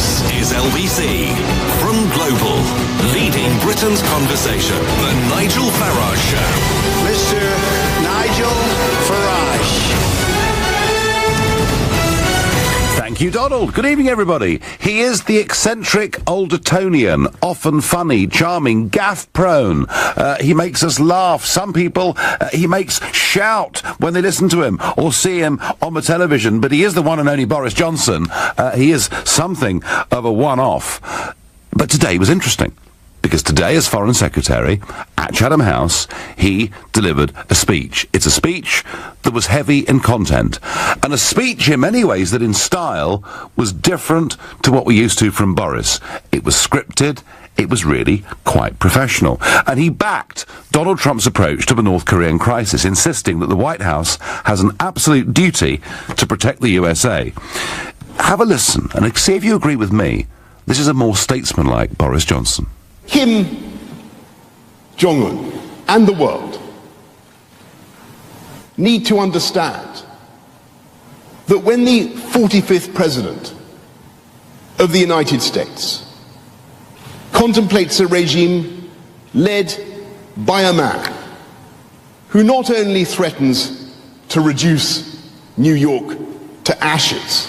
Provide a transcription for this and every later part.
This is LBC. From Global, leading Britain's conversation, The Nigel Farage Show. Mr. Nigel Farage. Thank you, Donald. Good evening, everybody. He is the eccentric Aldertonian, often funny, charming, gaff-prone. He makes us laugh. Some people he makes shout when they listen to him or see him on the television. But he is the one and only Boris Johnson. He is something of a one-off. But today was interesting, because today, as Foreign Secretary at Chatham House, he delivered a speech. It's a speech that was heavy in content, and a speech in many ways that in style was different to what we're used to from Boris. It was scripted. It was really quite professional. And he backed Donald Trump's approach to the North Korean crisis, insisting that the White House has an absolute duty to protect the USA. Have a listen and see if you agree with me. This is a more statesmanlike Boris Johnson. Kim Jong-un and the world need to understand that when the 45th President of the United States contemplates a regime led by a man who not only threatens to reduce New York to ashes,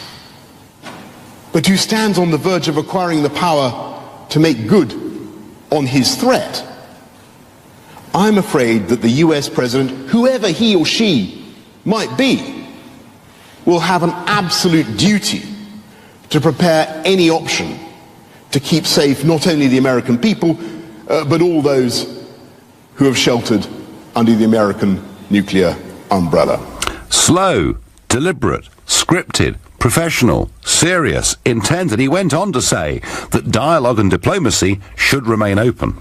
but who stands on the verge of acquiring the power to make good on his threat, I'm afraid that the US President, whoever he or she might be, will have an absolute duty to prepare any option to keep safe not only the American people, but all those who have sheltered under the American nuclear umbrella. Slow, deliberate, scripted, professional, serious, intent, and he went on to say that dialogue and diplomacy should remain open.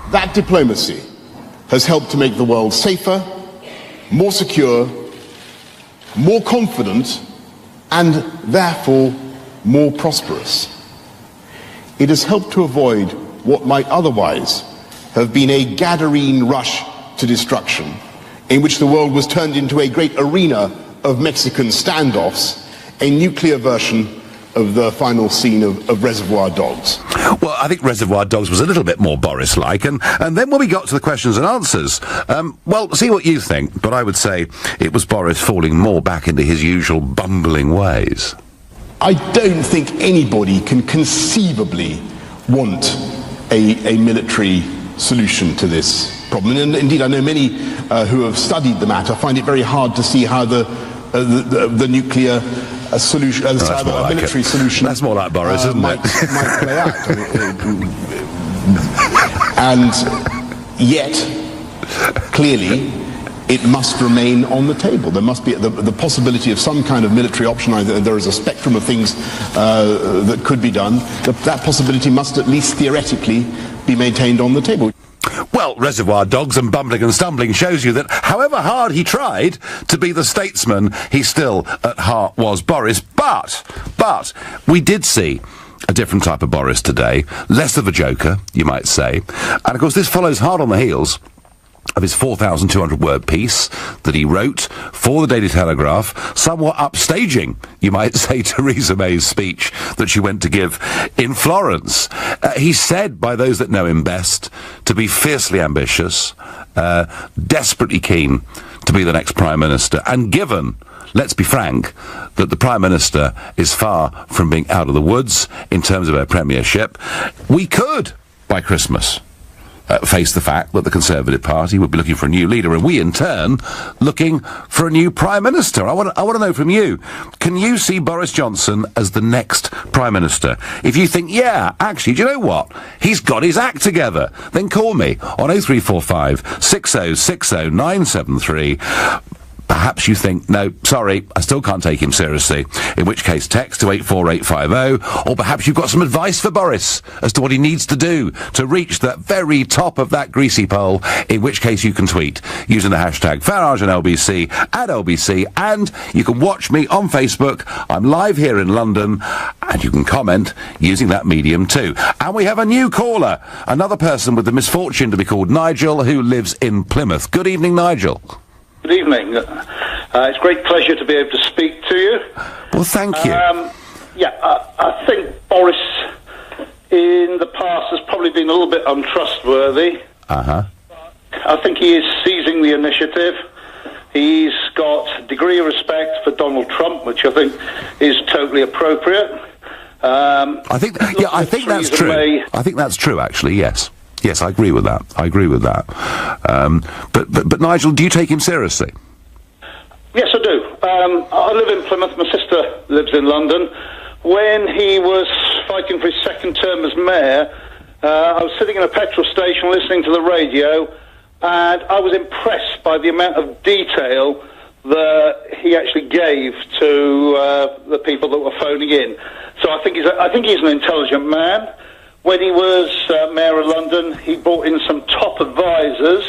That diplomacy has helped to make the world safer, more secure, more confident, and therefore more prosperous. It has helped to avoid what might otherwise have been a Gadarene rush to destruction, in which the world was turned into a great arena of Mexican standoffs, a nuclear version of the final scene of Reservoir Dogs. Well, I think Reservoir Dogs was a little bit more Boris-like, and then when we got to the questions and answers, well, see what you think, but I would say it was Boris falling more back into his usual bumbling ways. I don't think anybody can conceivably want a military solution to this problem. And indeed, I know many who have studied the matter find it very hard to see how the nuclear solution, military solution. That's more like Boris, isn't might play out. And yet, clearly, it must remain on the table. There must be the possibility of some kind of military option. There is a spectrum of things that could be done. That possibility must at least theoretically be maintained on the table. Well, Reservoir Dogs and bumbling and stumbling shows you that however hard he tried to be the statesman, he still at heart was Boris. But we did see a different type of Boris today, less of a joker, you might say. And of course this follows hard on the heels of his 4,200-word piece that he wrote for the Daily Telegraph, somewhat upstaging, you might say, Theresa May's speech that she went to give in Florence. He's said by those that know him best to be fiercely ambitious, desperately keen to be the next Prime Minister, and given, let's be frank, that the Prime Minister is far from being out of the woods in terms of her premiership, we could, by Christmas, face the fact that the Conservative Party would be looking for a new leader, and we, in turn, looking for a new Prime Minister. I want to know from you, can you see Boris Johnson as the next Prime Minister? If you think, yeah, actually, do you know what? He's got his act together, then call me on 0345 6060 973. Perhaps you think, no, sorry, I still can't take him seriously, in which case text to 84850, or perhaps you've got some advice for Boris as to what he needs to do to reach the very top of that greasy pole, in which case you can tweet using the hashtag Farage and LBC at LBC, and you can watch me on Facebook. I'm live here in London, and you can comment using that medium too. And we have a new caller, another person with the misfortune to be called Nigel, who lives in Plymouth. Good evening, Nigel. Good evening. It's a great pleasure to be able to speak to you. Well, thank you. I think Boris in the past has probably been a little bit untrustworthy. Uh-huh. I think he is seizing the initiative. He's got a degree of respect for Donald Trump, which I think is totally appropriate. I think that's true. I think that's true, actually, yes. Yes, I agree with that. But Nigel, do you take him seriously? Yes, I do. I live in Plymouth. My sister lives in London. When he was fighting for his second term as mayor, I was sitting in a petrol station listening to the radio, and I was impressed by the amount of detail that he actually gave to the people that were phoning in. So I think he's an intelligent man. When he was mayor of London, he brought in some top advisors.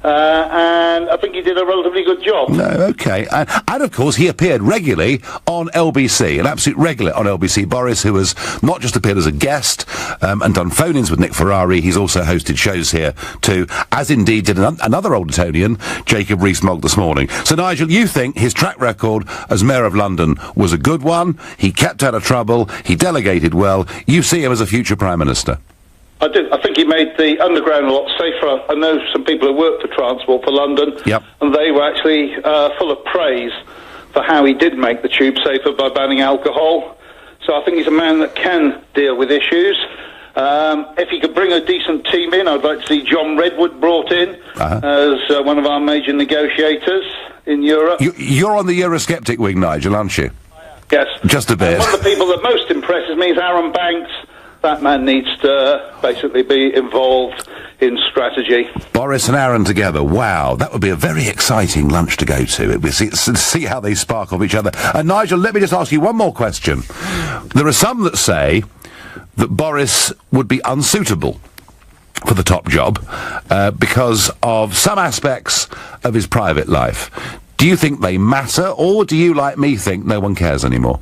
And I think he did a relatively good job. No, okay. And of course, he appeared regularly on LBC, an absolute regular on LBC Boris, who has not just appeared as a guest and done phone-ins with Nick Ferrari, he's also hosted shows here too, as indeed did another old Etonian, Jacob Rees-Mogg, this morning. So, Nigel, you think his track record as Mayor of London was a good one, he kept out of trouble, he delegated well, you see him as a future Prime Minister? I do. I think he made the underground a lot safer. I know some people who work for Transport for London, and they were actually full of praise for how he did make the tube safer by banning alcohol. So I think he's a man that can deal with issues. If he could bring a decent team in, I'd like to see John Redwood brought in as one of our major negotiators in Europe. You're on the Eurosceptic wing, Nigel, aren't you? Yes. Just a bit. One of the people that most impresses me is Aaron Banks. That man needs to basically be involved in strategy. Boris and Aaron together, wow, that would be a very exciting lunch to go to. We see how they spark off each other. And Nigel, let me just ask you one more question. There are some that say that Boris would be unsuitable for the top job because of some aspects of his private life. Do you think they matter, or do you, like me, think no one cares anymore?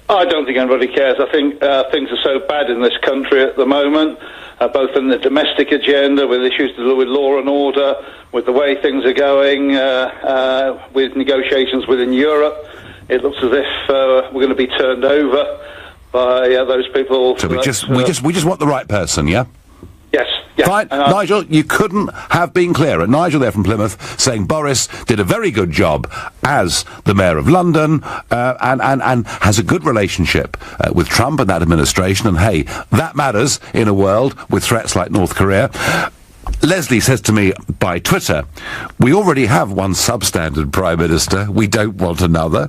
I don't think anybody cares. I think things are so bad in this country at the moment, both in the domestic agenda, with issues to do with law and order, with the way things are going, with negotiations within Europe. It looks as if we're going to be turned over by those people. So we just want the right person, yeah? Yes. Yeah. Fine. Nigel, you couldn't have been clearer. Nigel there from Plymouth saying Boris did a very good job as the Mayor of London and has a good relationship with Trump and that administration. And hey, that matters in a world with threats like North Korea. Leslie says to me by Twitter, we already have one substandard Prime Minister. We don't want another.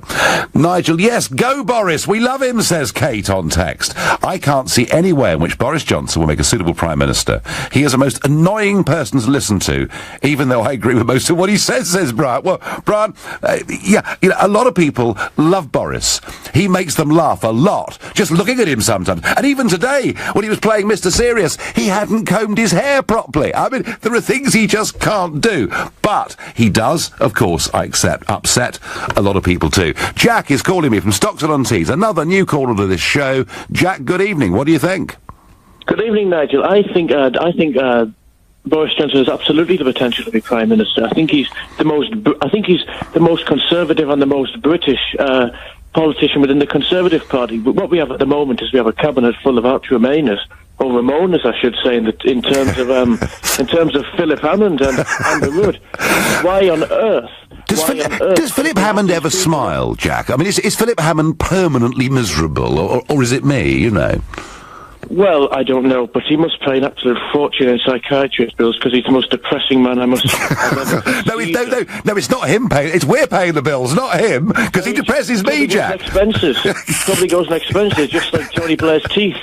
Nigel, yes, go Boris. We love him, says Kate on text. I can't see any way in which Boris Johnson will make a suitable Prime Minister. He is a most annoying person to listen to, even though I agree with most of what he says Brian. Well, Brian, a lot of people love Boris. He makes them laugh a lot, just looking at him sometimes. And even today, when he was playing Mr. Serious, he hadn't combed his hair properly. I mean, there are things he just can't do. But he does, of course, I accept, upset a lot of people too. Jack is calling me from Stockton-on-Tees, another new caller to this show. Jack, good evening. What do you think? Good evening, Nigel. I think Boris Johnson has absolutely the potential to be Prime Minister. I think he's the most conservative and the most British politician within the Conservative Party. But what we have at the moment is we have a cabinet full of out-Remainers, or Ramonas, I should say, in terms of Philip Hammond and the Rudd. Why on earth? Does Philip Hammond ever smile, Jack? I mean, is Philip Hammond permanently miserable, or is it me, you know? Well, I don't know, but he must pay an absolute fortune in psychiatrist bills because he's the most depressing man I've ever seen. No, it's not him paying. It's we're paying the bills, not him, because he depresses me, Jack. Probably goes on expenses, just like Tony Blair's teeth.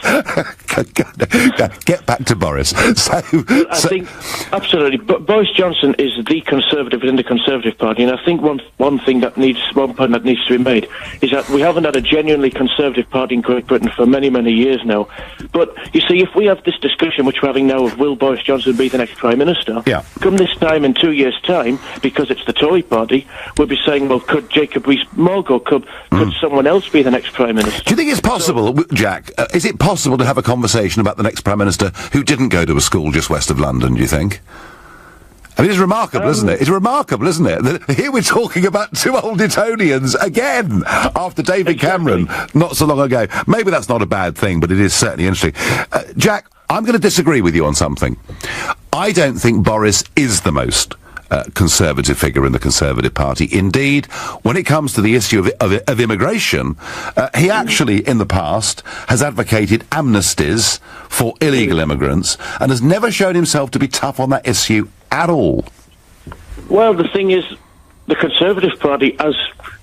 Get back to Boris. I think absolutely. But Boris Johnson is the Conservative within the Conservative Party, and I think one point that needs to be made is that we haven't had a genuinely Conservative Party in Great Britain for many, many years now. But, you see, if we have this discussion which we're having now of will Boris Johnson be the next Prime Minister, come this time in 2 years' time, because it's the Tory party, we'll be saying, well, could Jacob Rees-Mogg or could someone else be the next Prime Minister? Do you think it's possible, Jack, is it possible to have a conversation about the next Prime Minister who didn't go to a school just west of London, do you think? I mean, it's remarkable, isn't it? It's remarkable, isn't it? That here we're talking about two old Etonians again, after David Cameron, not so long ago. Maybe that's not a bad thing, but it is certainly interesting. Jack, I'm going to disagree with you on something. I don't think Boris is the most conservative figure in the Conservative Party. Indeed, when it comes to the issue of immigration, he actually, in the past, has advocated amnesties for illegal immigrants and has never shown himself to be tough on that issue at all. Well, the thing is, the Conservative Party, as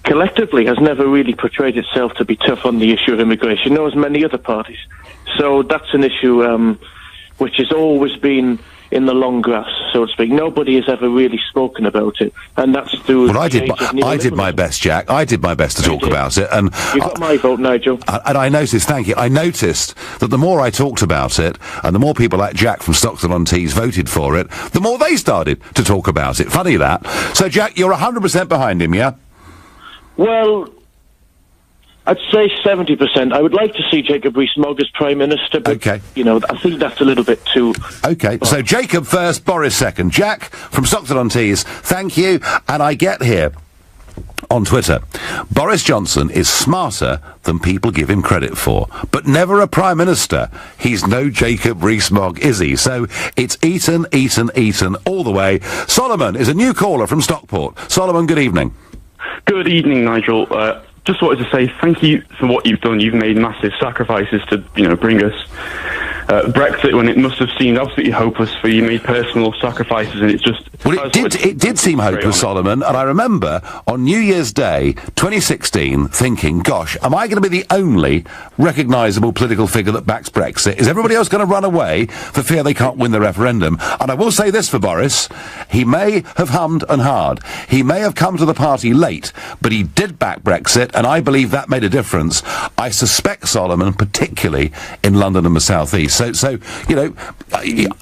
collectively, has never really portrayed itself to be tough on the issue of immigration, nor as many other parties. So that's an issue which has always been in the long grass, so to speak. Nobody has ever really spoken about it, and that's through. Well, I did my best, Jack. I did my best to talk about it, and you got my vote, Nigel. And I noticed, thank you. I noticed that the more I talked about it, and the more people like Jack from Stockton-on-Tees voted for it, the more they started to talk about it. Funny that. So, Jack, you're 100% behind him, yeah? Well, I'd say 70%. I would like to see Jacob Rees-Mogg as Prime Minister, but, you know, I think that's a little bit too... Okay, so Jacob first, Boris second. Jack from Stockton-on-Tees, thank you. And I get here on Twitter, Boris Johnson is smarter than people give him credit for, but never a Prime Minister. He's no Jacob Rees-Mogg, is he? So it's Eton, Eton, Eton all the way. Solomon is a new caller from Stockport. Solomon, good evening. Good evening, Nigel. Just wanted to say thank you for what you've done. You've made massive sacrifices to, you know, bring us Brexit when it must have seemed absolutely hopeless for you. You made personal sacrifices, and it's just... Well, it did seem hopeless, Solomon, and I remember on New Year's Day 2016 thinking, gosh, am I going to be the only recognisable political figure that backs Brexit? Is everybody else going to run away for fear they can't win the referendum? And I will say this for Boris, he may have hummed and hard. He may have come to the party late, but he did back Brexit, and I believe that made a difference. I suspect, Solomon, particularly in London and the South East. So you know,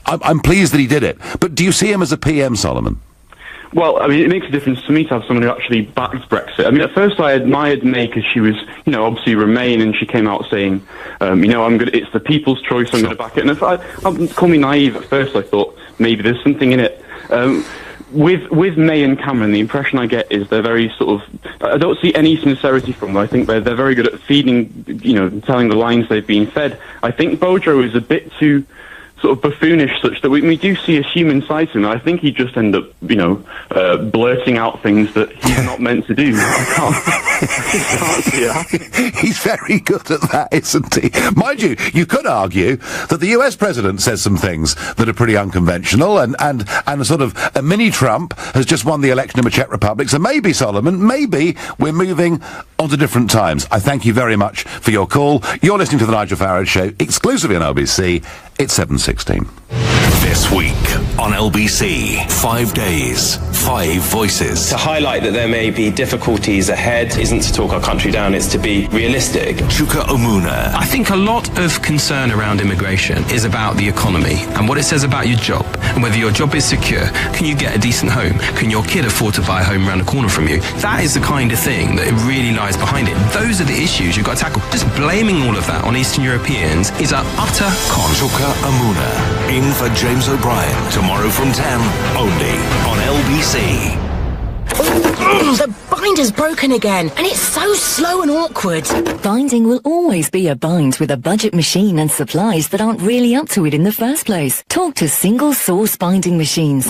I'm pleased that he did it. But do you see him as a PM, Solomon? Well, I mean, it makes a difference to me to have someone who actually backed Brexit. I mean, at first I admired May because she was, you know, obviously Remain, and she came out saying, you know, it's the people's choice, I'm going to back it. And if I'll call me naive at first, I thought maybe there's something in it. With May and Cameron, the impression I get is they're very sort of... I don't see any sincerity from them. I think they're very good at feeding, you know, telling the lines they've been fed. I think Bojo is a bit too sort of buffoonish, such that we do see a human side to him. I think he just end up, you know, blurting out things that he's not meant to do. I can't see it. He's very good at that, isn't he? Mind you, you could argue that the US president says some things that are pretty unconventional, and sort of a mini Trump has just won the election in the Czech Republic. So maybe, Solomon, maybe we're moving on to different times. I thank you very much for your call. You're listening to the Nigel Farage Show, exclusively on LBC. It's 7:16. This week on LBC, 5 days, 5 voices. To highlight that there may be difficulties ahead isn't to talk our country down, it's to be realistic. Chuka Omuna. I think a lot of concern around immigration is about the economy and what it says about your job and whether your job is secure. Can you get a decent home? Can your kid afford to buy a home around the corner from you? That is the kind of thing that really lies behind it. Those are the issues you've got to tackle. Just blaming all of that on Eastern Europeans is an utter con. Chuka Omuna in for James O'Brien tomorrow from 10, only on LBC. The binder's broken again, and it's so slow and awkward. Binding will always be a bind with a budget machine and supplies that aren't really up to it in the first place. Talk to Single Source Binding Machines.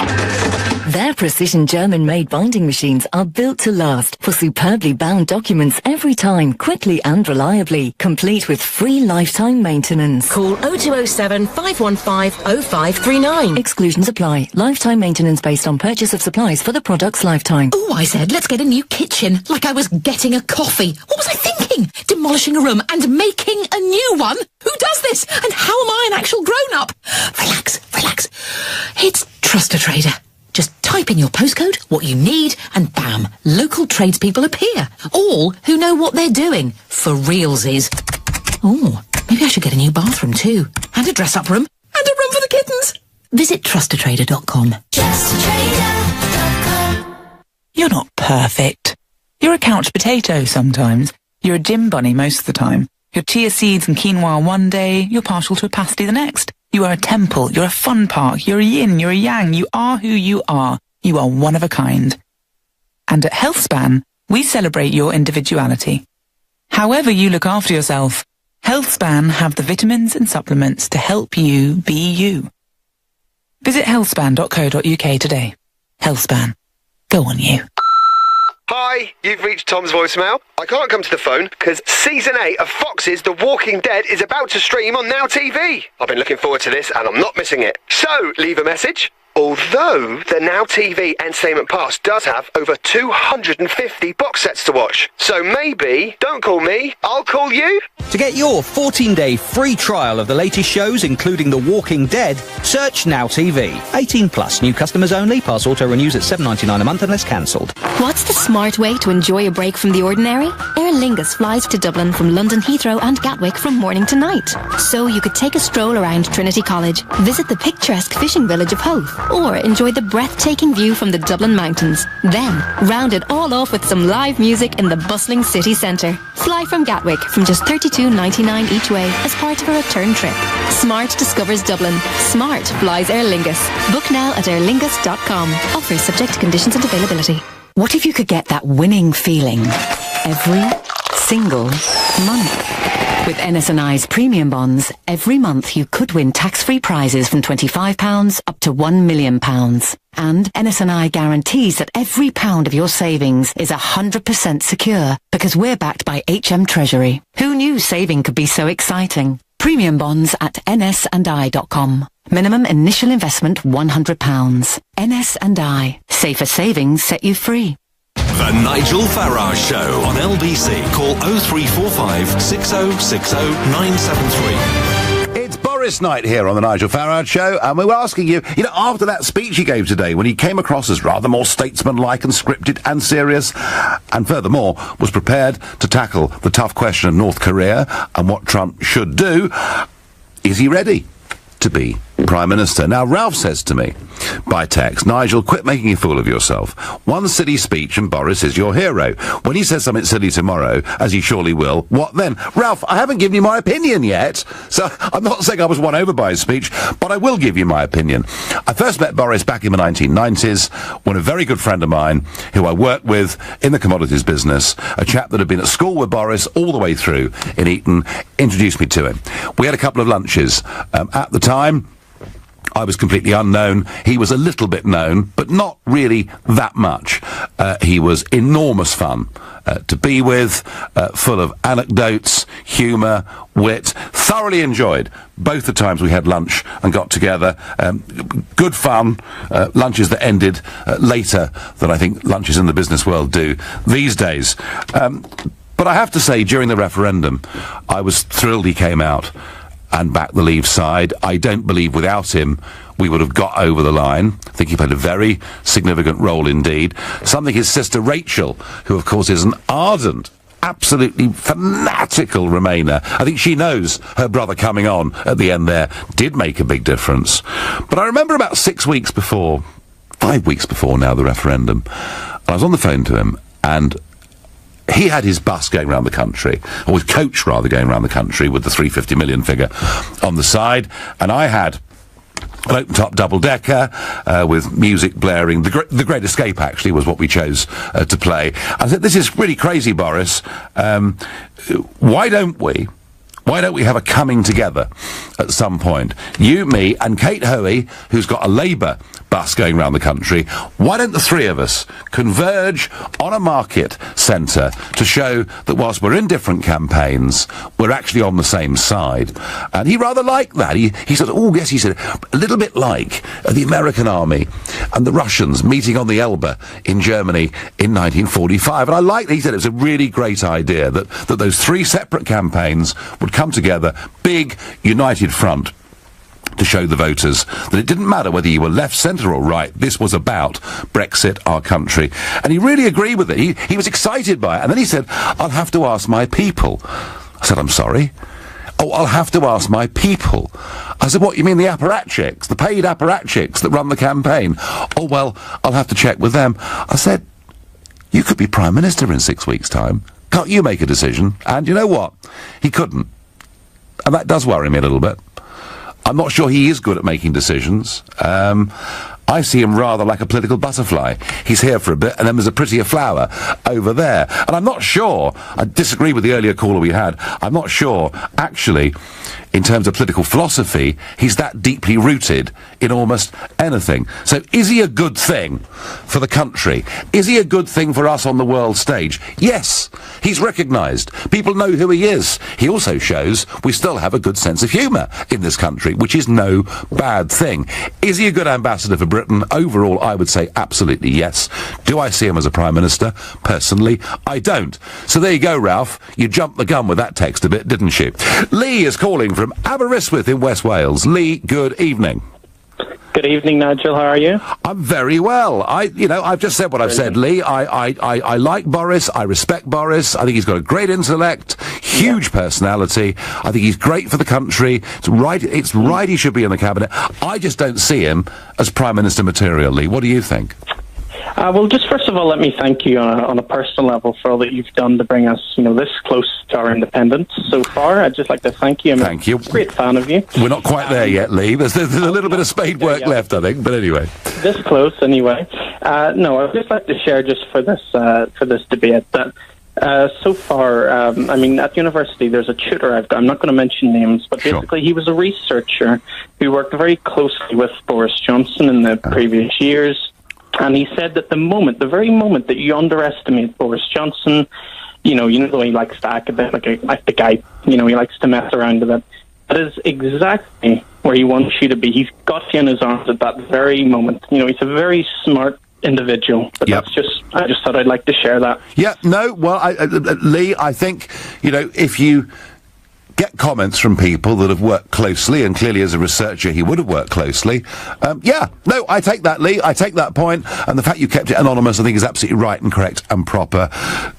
Their precision German-made binding machines are built to last for superbly bound documents every time, quickly and reliably, complete with free lifetime maintenance. Call 0207 515 0539. Exclusions apply. Lifetime maintenance based on purchase of supplies for the product's lifetime. Oh, I said, let's get a new kitchen, like I was getting a coffee. What was I thinking? Demolishing a room and making a new one? Who does this? And how am I an actual grown-up? Relax, relax. It's Trust a Trader. Just type in your postcode, what you need, and bam, local tradespeople appear. All who know what they're doing. For realsies. Oh, maybe I should get a new bathroom too. And a dress-up room. And a room for the kittens. Visit trustatrader.com. Trustatrader.com. You're not perfect. You're a couch potato sometimes. You're a gym bunny most of the time. You're chia seeds and quinoa one day, you're partial to a pasty the next. You are a temple, you're a fun park, you're a yin, you're a yang, you are who you are. You are one of a kind. And at HealthSpan, we celebrate your individuality. However you look after yourself, HealthSpan have the vitamins and supplements to help you be you. Visit healthspan.co.uk today. HealthSpan. Go on you. Hi, you've reached Tom's voicemail. I can't come to the phone because Season 8 of Fox's The Walking Dead is about to stream on Now TV. I've been looking forward to this and I'm not missing it. So, leave a message. Although the Now TV Entertainment Pass does have over 250 box sets to watch. So maybe, don't call me, I'll call you. To get your 14-day free trial of the latest shows, including The Walking Dead, search Now TV. 18 plus, new customers only, pass auto renews at $7.99 a month unless cancelled. What's the smart way to enjoy a break from the ordinary? Aer Lingus flies to Dublin from London Heathrow and Gatwick from morning to night. So you could take a stroll around Trinity College, visit the picturesque fishing village of Howth, or enjoy the breathtaking view from the Dublin mountains. Then, round it all off with some live music in the bustling city centre. Fly from Gatwick from just $32.99 each way as part of a return trip. Smart discovers Dublin. Smart flies Aer Lingus. Book now at airlingus.com. Offers subject to conditions and availability. What if you could get that winning feeling every single month? With NS&I's premium bonds, every month you could win tax-free prizes from £25 up to £1 million. And NS&I guarantees that every pound of your savings is 100% secure because we're backed by HM Treasury. Who knew saving could be so exciting? Premium bonds at nsandi.com. Minimum initial investment £100. NS&I. Safer savings set you free. The Nigel Farage Show on LBC. Call 0345 6060 973. It's Boris night here on the Nigel Farage Show, and we were asking you, after that speech he gave today, when he came across as rather more statesmanlike and scripted and serious, and furthermore was prepared to tackle the tough question of North Korea and what Trump should do, is he ready to be Prime Minister? Now, Ralph says to me by text, Nigel, quit making a fool of yourself. One silly speech and Boris is your hero. When he says something silly tomorrow, as he surely will, what then? Ralph, I haven't given you my opinion yet, so I'm not saying I was won over by his speech, but I will give you my opinion. I first met Boris back in the 1990s when a very good friend of mine, who I worked with in the commodities business, a chap that had been at school with Boris all the way through in Eton, introduced me to him. We had a couple of lunches. At the time, I was completely unknown. He was a little bit known, but not really that much. He was enormous fun to be with, full of anecdotes, humour, wit. Thoroughly enjoyed both the times we had lunch and got together. Good fun. Lunches that ended later than I think lunches in the business world do these days. But I have to say, during the referendum, I was thrilled he came out and back the Leave side. I don't believe without him we would have got over the line. I think he played a very significant role indeed. Something his sister Rachel, who of course is an ardent, absolutely fanatical Remainer, I think she knows her brother coming on at the end there did make a big difference. But I remember about 5 weeks before now, the referendum, I was on the phone to him, and he had his bus going around the country, or his coach rather, going around the country with the 350 million figure on the side, and I had an open-top double-decker with music blaring. The Great Escape, actually, was what we chose to play. I said, this is really crazy, Boris. Why don't we have a coming together at some point? You, me, and Kate Hoey, who's got a Labour bus going around the country. Why don't the three of us converge on a market centre to show that whilst we're in different campaigns, we're actually on the same side? And he rather liked that. He said, oh, yes, he said, a little bit like the American army and the Russians meeting on the Elbe in Germany in 1945. And I liked it. He said it was a really great idea that those three separate campaigns would come together, big, united front, to show the voters that it didn't matter whether you were left, centre or right, this was about Brexit, our country. And he really agreed with it. He was excited by it. And then he said, I'll have to ask my people. I said, I'm sorry? Oh, I'll have to ask my people. I said, what, you mean the apparatchiks, the paid apparatchiks that run the campaign? Oh, well, I'll have to check with them. I said, you could be Prime Minister in 6 weeks' time. Can't you make a decision? And you know what? He couldn't. And that does worry me a little bit. I'm not sure he is good at making decisions. I see him rather like a political butterfly. He's here for a bit, and then there's a prettier flower over there. And I'm not sure, I disagree with the earlier caller we had, I'm not sure, actually, in terms of political philosophy, he's that deeply rooted in almost anything. So is he a good thing for the country? Is he a good thing for us on the world stage? Yes, he's recognised. People know who he is. He also shows we still have a good sense of humour in this country, which is no bad thing. Is he a good ambassador for Britain? Overall, I would say absolutely yes. Do I see him as a Prime Minister? Personally, I don't. So there you go, Ralph. You jumped the gun with that text a bit, didn't you? Lee is calling from Aberystwyth in West Wales. Lee, good evening. Good evening, Nigel. How are you? I'm very well. I've just said what I've said, Lee. I like Boris. I respect Boris. I think he's got a great intellect, huge personality. I think he's great for the country. It's right he should be in the cabinet. I just don't see him as Prime Minister material, Lee. What do you think? Well, just first of all, let me thank you on a personal level for all that you've done to bring us, this close to our independence so far. I'd just like to thank you. Thank you. I'm a great fan of you. We're not quite there yet, Lee. There's a little bit of spade work left, I think. But anyway, this close, anyway. No, I'd just like to share just for this debate that. So far, at university, there's a tutor I've got. I'm not going to mention names, but basically he was a researcher who worked very closely with Boris Johnson in the previous years. And he said that the very moment that you underestimate Boris Johnson, the way he likes to act a bit like the guy, he likes to mess around a bit. That is exactly where he wants you to be. He's got you in his arms at that very moment. He's a very smart individual. But I just thought I'd like to share that. Yeah, no, well, Lee, I think, if you get comments from people that have worked closely, and clearly as a researcher he would have worked closely. I take that, Lee. I take that point, and the fact you kept it anonymous I think is absolutely right and correct and proper.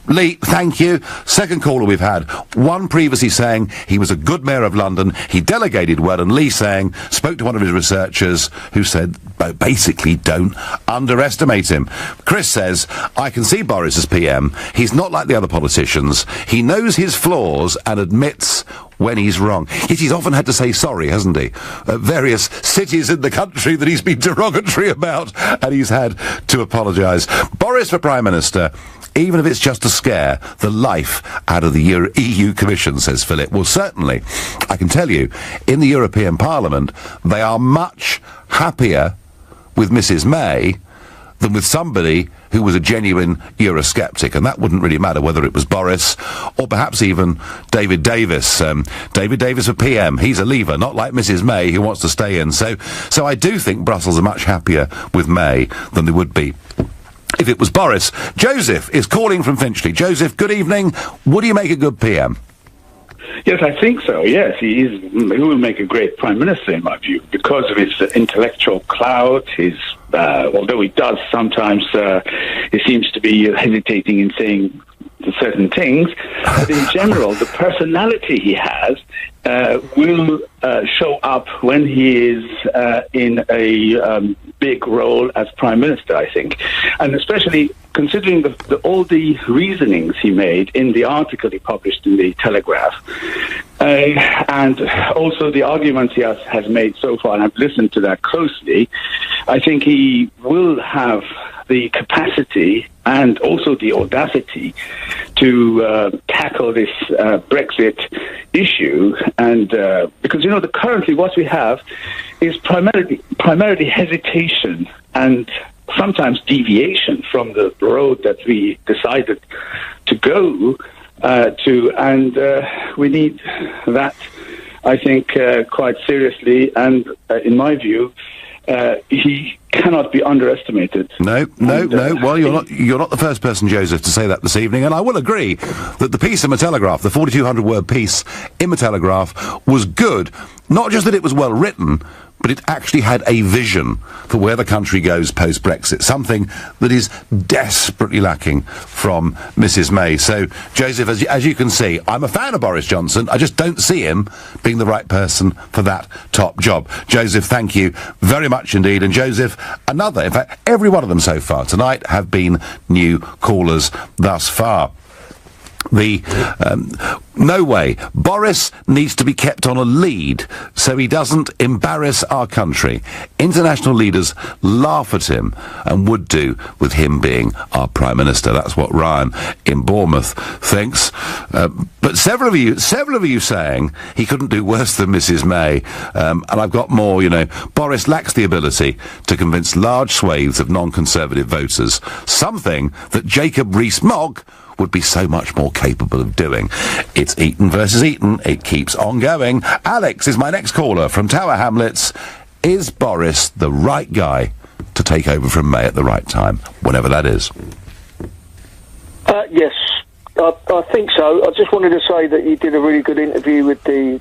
Lee, thank you. Second caller we've had. One previously saying he was a good mayor of London, he delegated well, and Lee spoke to one of his researchers who said, basically, don't underestimate him. Chris says, I can see Boris as PM. He's not like the other politicians. He knows his flaws and admits when he's wrong. Yet he's often had to say sorry, hasn't he? Various cities in the country that he's been derogatory about, and he's had to apologise. Boris for Prime Minister, even if it's just to scare the life out of the EU Commission, says Philip. Well, certainly, I can tell you, in the European Parliament, they are much happier with Mrs May than with somebody who was a genuine Eurosceptic, and that wouldn't really matter whether it was Boris or perhaps even David Davis. David Davis for PM, he's a leaver, not like Mrs May who wants to stay in. So I do think Brussels are much happier with May than they would be if it was Boris. Joseph is calling from Finchley. Joseph, good evening. Would you make a good PM? Yes, I think so. Yes, he will make a great prime minister, in my view, because of his intellectual clout. Although he does sometimes, he seems to be hesitating in saying certain things. But in general, the personality he has will show up when he is in a big role as prime minister, I think, and especially considering all the reasonings he made in the article he published in the Telegraph, and also the arguments he has made so far, and I've listened to that closely. I think he will have the capacity and also the audacity to tackle this Brexit issue, and because currently what we have is primarily hesitation and sometimes deviation from the road that we decided to go to, and we need that, I think, quite seriously. And in my view, he cannot be underestimated. No. Well, you're not the first person, Joseph, to say that this evening, and I will agree that the piece in the Telegraph, the 4,200-word piece in the Telegraph, was good. Not just that it was well written, but it actually had a vision for where the country goes post-Brexit, something that is desperately lacking from Mrs May. So, Joseph, as you can see, I'm a fan of Boris Johnson. I just don't see him being the right person for that top job. Joseph, thank you very much indeed. And Joseph, in fact, every one of them so far tonight have been new callers thus far. No way. Boris needs to be kept on a lead so he doesn't embarrass our country. International leaders laugh at him and would do with him being our Prime Minister. That's what Ryan in Bournemouth thinks. But several of you saying he couldn't do worse than Mrs May. And I've got more, Boris lacks the ability to convince large swathes of non-Conservative voters, something that Jacob Rees-Mogg would be so much more capable of doing. It's Eton versus Eton. It keeps on going. Alex is my next caller from Tower Hamlets. Is Boris the right guy to take over from May at the right time, whenever that is? Yes, I think so. I just wanted to say that you did a really good interview with the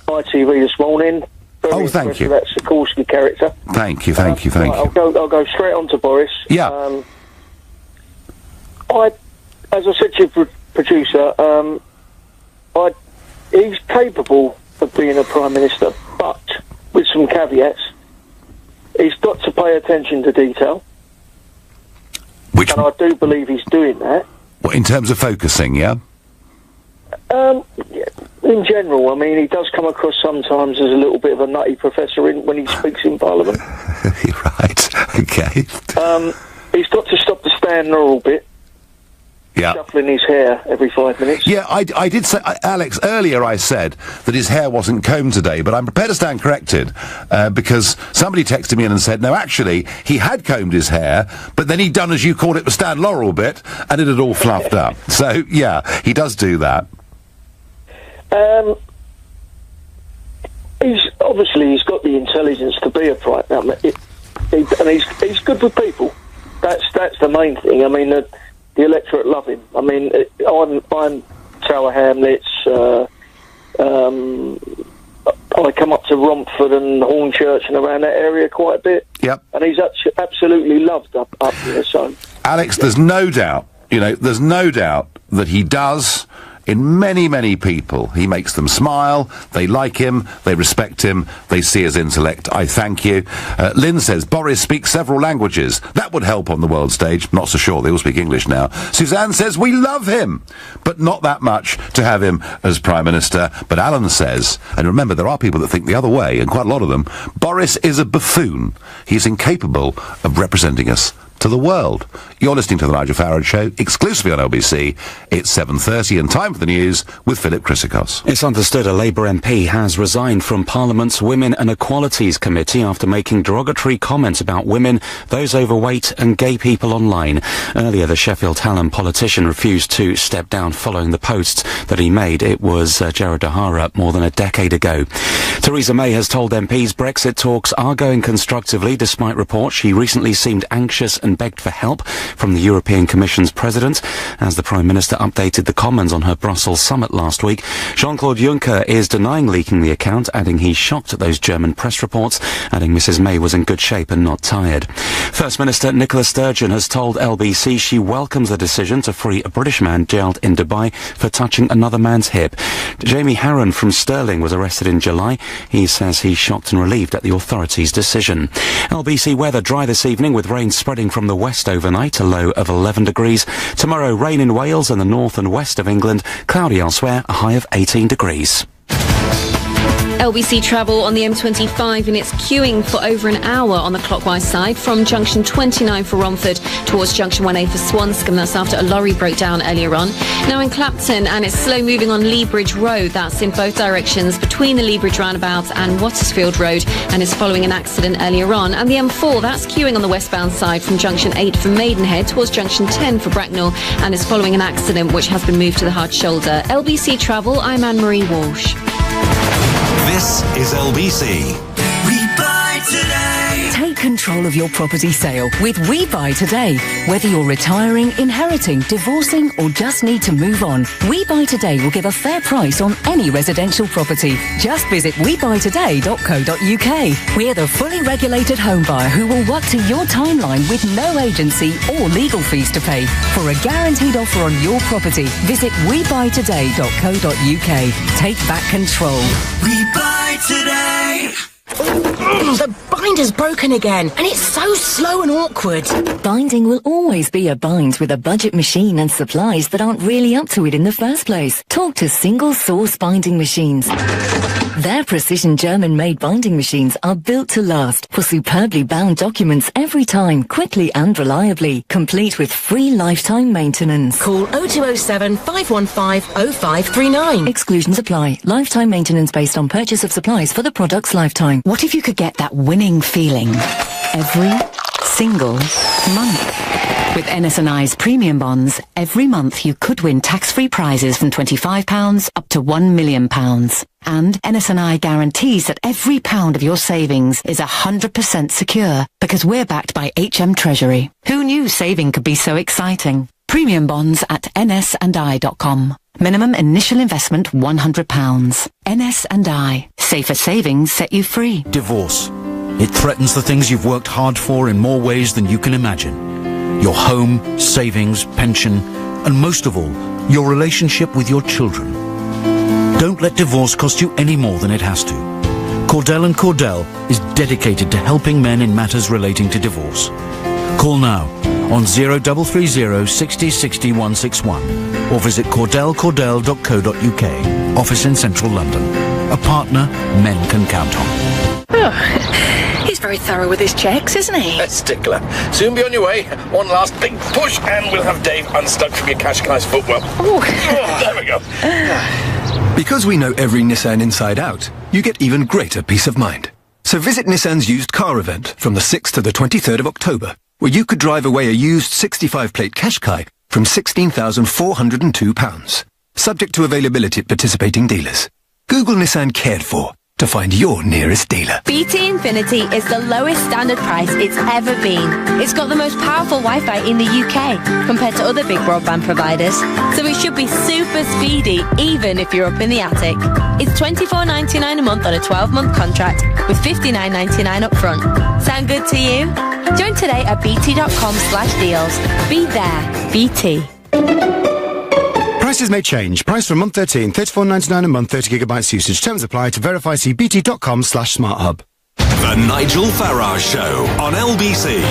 ITV this morning. Very thank you. That Sikorsky character. Thank you. I'll go straight on to Boris. Yeah. As I said to your producer, he's capable of being a Prime Minister, but with some caveats. He's got to pay attention to detail. And I do believe he's doing that. What, in terms of focusing, yeah? In general, I mean, he does come across sometimes as a little bit of a nutty professor when he speaks in Parliament. Right, okay. He's got to stop the stand a bit. Yeah. Shuffling his hair every 5 minutes. Yeah, I did say, Alex, earlier I said that his hair wasn't combed today, but I'm prepared to stand corrected, because somebody texted me in and said, no, actually, he had combed his hair, but then he'd done, as you called it, the Stan Laurel bit, and it had all fluffed up. So, yeah, he does do that. He's got the intelligence to be a Prime Minister, and he's good with people. That's the main thing. I mean, the electorate love him. I mean, I'm Tower Hamlets. I come up to Romford and Hornchurch and around that area quite a bit. Yep. And he's absolutely loved up here. So, Alex, there's no doubt. There's no doubt that he does. In many, many people, he makes them smile, they like him, they respect him, they see his intellect. I thank you. Lynn says, Boris speaks several languages. That would help on the world stage. Not so sure, they all speak English now. Suzanne says, we love him, but not that much to have him as Prime Minister. But Alan says, and remember, there are people that think the other way, and quite a lot of them, Boris is a buffoon. He's incapable of representing us to the world. You're listening to The Nigel Farage Show, exclusively on LBC. It's 7:30 and time for the news with Philip Chrysikos. It's understood a Labour MP has resigned from Parliament's Women and Equalities Committee after making derogatory comments about women, those overweight and gay people online. Earlier, the Sheffield Hallam politician refused to step down following the posts that he made. It was Gerard O'Hara more than a decade ago. Theresa May has told MPs Brexit talks are going constructively despite reports she recently seemed anxious and begged for help from the European Commission's president. As the Prime Minister updated the Commons on her Brussels summit last week, Jean-Claude Juncker is denying leaking the account, adding he's shocked at those German press reports, adding Mrs May was in good shape and not tired. First Minister Nicola Sturgeon has told LBC she welcomes the decision to free a British man jailed in Dubai for touching another man's hip. Jamie Harron from Stirling was arrested in July. He says he's shocked and relieved at the authorities' decision. LBC weather dry this evening with rain spreading from the west overnight, a low of 11 degrees. Tomorrow, rain in Wales and the north and west of England, cloudy elsewhere, a high of 18 degrees. LBC travel on the M25 and it's queuing for over an hour on the clockwise side from junction 29 for Romford towards junction 1A for Swanscombe. That's after a lorry broke down earlier on. Now in Clapton, and it's slow moving on Lea Bridge Road. That's in both directions between the Lea Bridge roundabout and Wattersfield Road, and is following an accident earlier on. And the M4, that's queuing on the westbound side from junction 8 for Maidenhead towards junction 10 for Bracknell, and is following an accident which has been moved to the hard shoulder. LBC Travel, I'm Anne-Marie Walsh. This is LBC. We buy today. Take control of your property sale with We Buy Today. Whether you're retiring, inheriting, divorcing, or just need to move on, We Buy Today will give a fair price on any residential property. Just visit webuytoday.co.uk. We're the fully regulated home buyer who will work to your timeline with no agency or legal fees to pay. For a guaranteed offer on your property, visit webuytoday.co.uk. Take back control. We buy today. The binder's broken again, and it's so slow and awkward. Binding will always be a bind with a budget machine and supplies that aren't really up to it in the first place. Talk to Single Source Binding Machines. Their precision German-made binding machines are built to last for superbly bound documents every time, quickly and reliably, complete with free lifetime maintenance. Call 0207 515 0539. Exclusions apply. Lifetime maintenance based on purchase of supplies for the product's lifetime. What if you could get that winning feeling every single month? With NS&I's premium bonds, every month you could win tax-free prizes from £25 up to £1 million. And NS&I guarantees that every pound of your savings is 100% secure because we're backed by HM Treasury. Who knew saving could be so exciting? Premium bonds at nsandi.com. Minimum initial investment £100. NS&I. Safer savings set you free. Divorce. It threatens the things you've worked hard for in more ways than you can imagine. Your home, savings, pension, and most of all, your relationship with your children. Don't let divorce cost you any more than it has to. Cordell & Cordell is dedicated to helping men in matters relating to divorce. Call now on 0330 60 60 161 or visit cordellcordell.co.uk. Office in central London. A partner men can count on. He's very thorough with his checks, isn't he? A stickler. Soon be on your way. One last big push and we'll have Dave unstuck from your Qashqai's footwell. Oh, there we go. Because we know every Nissan inside out, you get even greater peace of mind. So visit Nissan's used car event from the 6th to the 23rd of October, where you could drive away a used 65-plate Qashqai from £16,402. Subject to availability at participating dealers. Google Nissan Cared For to find your nearest dealer. BT Infinity is the lowest standard price it's ever been. It's got the most powerful Wi-Fi in the UK compared to other big broadband providers, so it should be super speedy even if you're up in the attic. It's £24.99 a month on a 12-month contract with £59.99 up front. Sound good to you? Join today at bt.com/deals. Be there. BT. Prices may change. Price for month 13, £34.99 a month, 30 gigabytes usage. Terms apply. To verify, see bt.com/smarthub. The Nigel Farage Show on LBC.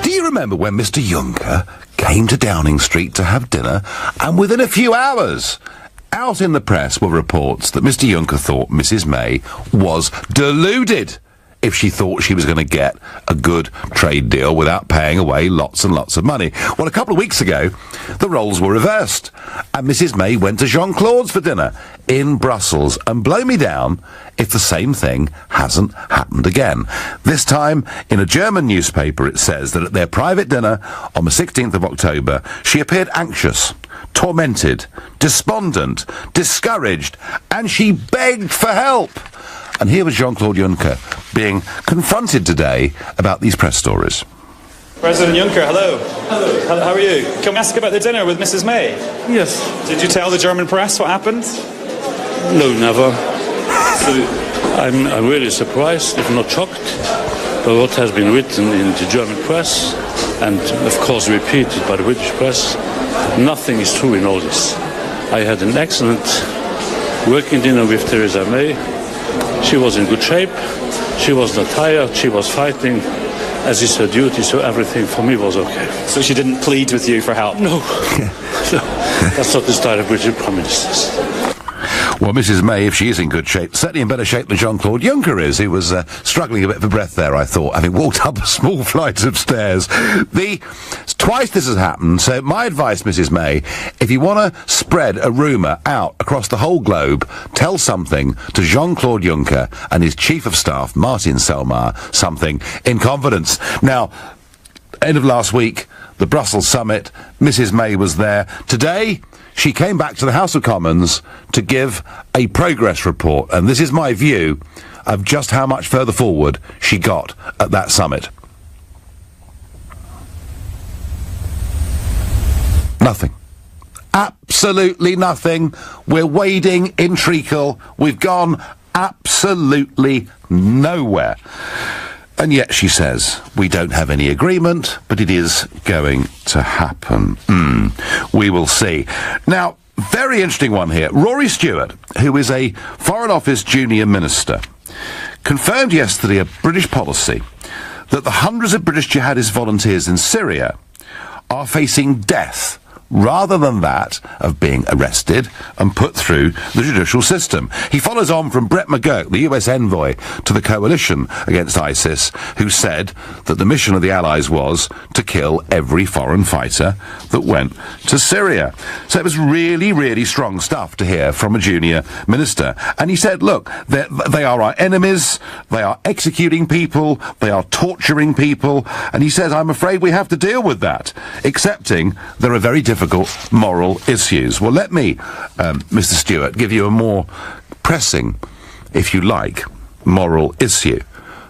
Do you remember when Mr. Juncker came to Downing Street to have dinner, and within a few hours, out in the press were reports that Mr. Juncker thought Mrs. May was deluded if she thought she was going to get a good trade deal without paying away lots and lots of money. Well, a couple of weeks ago, the roles were reversed, and Mrs. May went to Jean-Claude's for dinner in Brussels, and blow me down if the same thing hasn't happened again. This time, in a German newspaper, it says that at their private dinner on the 16th of October, she appeared anxious, tormented, despondent, discouraged, and she begged for help. And here was Jean-Claude Juncker being confronted today about these press stories. President Juncker, hello. Hello. How are you? Can we ask about the dinner with Mrs. May? Yes. Did you tell the German press what happened? No, never. I'm really surprised, if not shocked, by what has been written in the German press, and of course repeated by the British press. Nothing is true in all this. I had an excellent working dinner with Theresa May. She was in good shape, she was not tired, she was fighting, as is her duty, so everything for me was okay. So she didn't plead with you for help? No. That's not the style of British Prime Ministers. Well, Mrs. May, if she is in good shape, certainly in better shape than Jean-Claude Juncker is. He was struggling a bit for breath there, I thought, having walked up a small flight of stairs. Twice this has happened, so my advice, Mrs. May, if you want to spread a rumour out across the whole globe, tell something to Jean-Claude Juncker and his Chief of Staff, Martin Selmayr, something in confidence. Now, end of last week, the Brussels summit, Mrs. May was there. Today, she came back to the House of Commons to give a progress report, and this is my view of just how much further forward she got at that summit. Nothing. Absolutely nothing. We're wading in treacle. We've gone absolutely nowhere. And yet she says, we don't have any agreement, but it is going to happen. We will see. Now, very interesting one here. Rory Stewart, who is a Foreign Office junior minister, confirmed yesterday a British policy that the hundreds of British jihadist volunteers in Syria are facing death rather than that of being arrested and put through the judicial system. He follows on from Brett McGurk, the US envoy to the coalition against ISIS, who said that the mission of the Allies was to kill every foreign fighter that went to Syria. So it was really, really strong stuff to hear from a junior minister. And he said, look, they are our enemies, they are executing people, they are torturing people, and he says, I'm afraid we have to deal with that, accepting there are very difficult moral issues. Well, let me, Mr. Stewart, give you a more pressing, if you like, moral issue.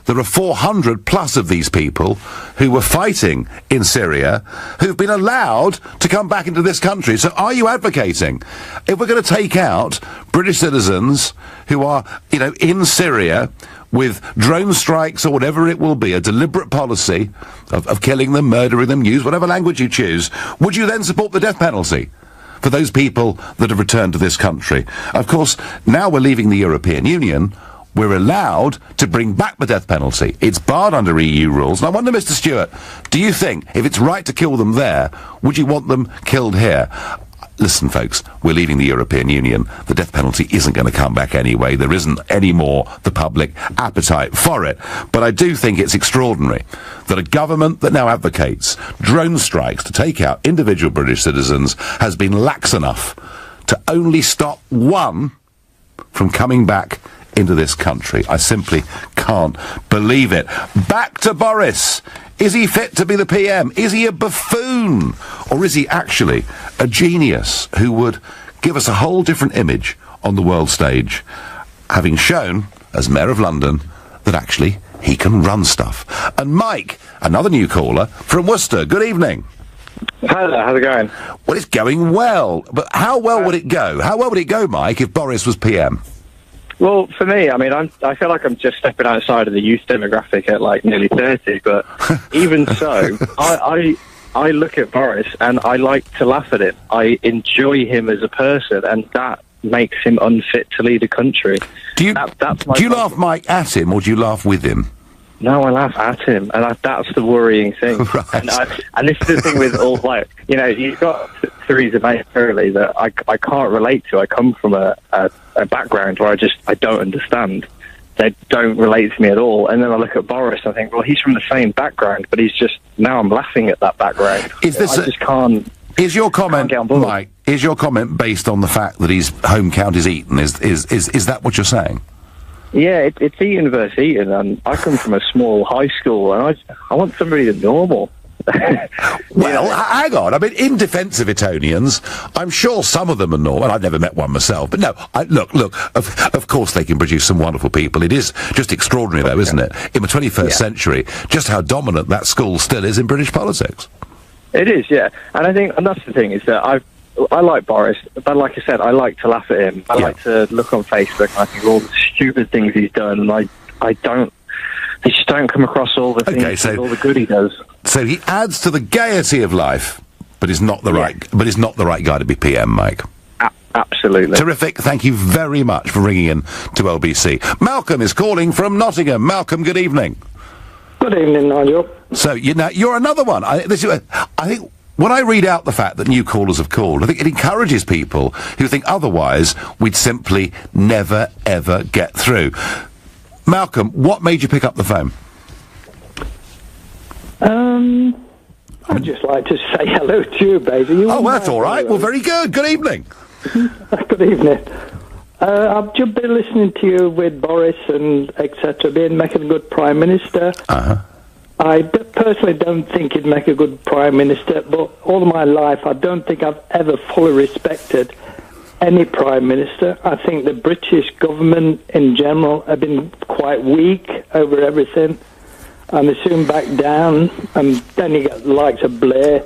There are 400 plus of these people who were fighting in Syria who've been allowed to come back into this country. So are you advocating, if we're going to take out British citizens who are, in Syria with drone strikes or whatever it will be, a deliberate policy of killing them, murdering them, use whatever language you choose, would you then support the death penalty for those people that have returned to this country? Of course, now we're leaving the European Union, we're allowed to bring back the death penalty. It's barred under EU rules. And I wonder, Mr. Stewart, do you think, if it's right to kill them there, would you want them killed here? Listen, folks, we're leaving the European Union. The death penalty isn't going to come back anyway. There isn't any more the public appetite for it. But I do think it's extraordinary that a government that now advocates drone strikes to take out individual British citizens has been lax enough to only stop one from coming back into this country. I simply can't believe it. Back to Boris. Is he fit to be the PM? Is he a buffoon? Or is he actually a genius who would give us a whole different image on the world stage, having shown, as Mayor of London, that actually he can run stuff? And Mike, another new caller from Worcester. Good evening. Hi there, how's it going? Well, it's going well. But how well would it go? How well would it go, Mike, if Boris was PM? Well, for me, I mean, I feel like I'm just stepping outside of the youth demographic at like nearly 30, but even so, I look at Boris and I like to laugh at him. I enjoy him as a person, and that makes him unfit to lead a country. Do you laugh, Mike, at him, or do you laugh with him? No, I laugh at him, and that's the worrying thing. Right. And this is the thing with all, like, you've got Theresa May clearly that I can't relate to. I come from a background where I don't understand. They don't relate to me at all. And then I look at Boris and I think, well, he's from the same background, but now I'm laughing at that background. I just can't. Is your comment, Mike, is your comment based on the fact that his home county's Eton? Is that what you're saying? Yeah, it's Eton versus Eton, and I come from a small high school, and I want somebody that's normal. Well, hang on. I mean, in defence of Etonians, I'm sure some of them are normal. I've never met one myself, but no. Look. Of course, they can produce some wonderful people. It is just extraordinary, though, isn't it? In the 21st century, just how dominant that school still is in British politics. It is, yeah. And that's the thing, is that I like Boris, but like I said, I like to laugh at him. I like to look on Facebook and I think all the stupid things he's done, and they just don't come across all the things, all the good he does. So he adds to the gaiety of life, but is not the right guy to be PM, Mike. Absolutely. Terrific. Thank you very much for ringing in to LBC. Malcolm is calling from Nottingham. Malcolm, good evening. Good evening, Nigel. So you're another one. I think when I read out the fact that new callers have called, I think it encourages people who think otherwise we'd simply never, ever get through. Malcolm, what made you pick up the phone? I'd just like to say hello to you, baby. That's all right. Well, very good. Good evening. Good evening. I've just been listening to you with Boris and etc. being making a good Prime Minister. I personally don't think he'd make a good Prime Minister, but all of my life I don't think I've ever fully respected any Prime Minister. I think the British government in general have been quite weak over everything, and they soon back down, and then you get the likes of Blair,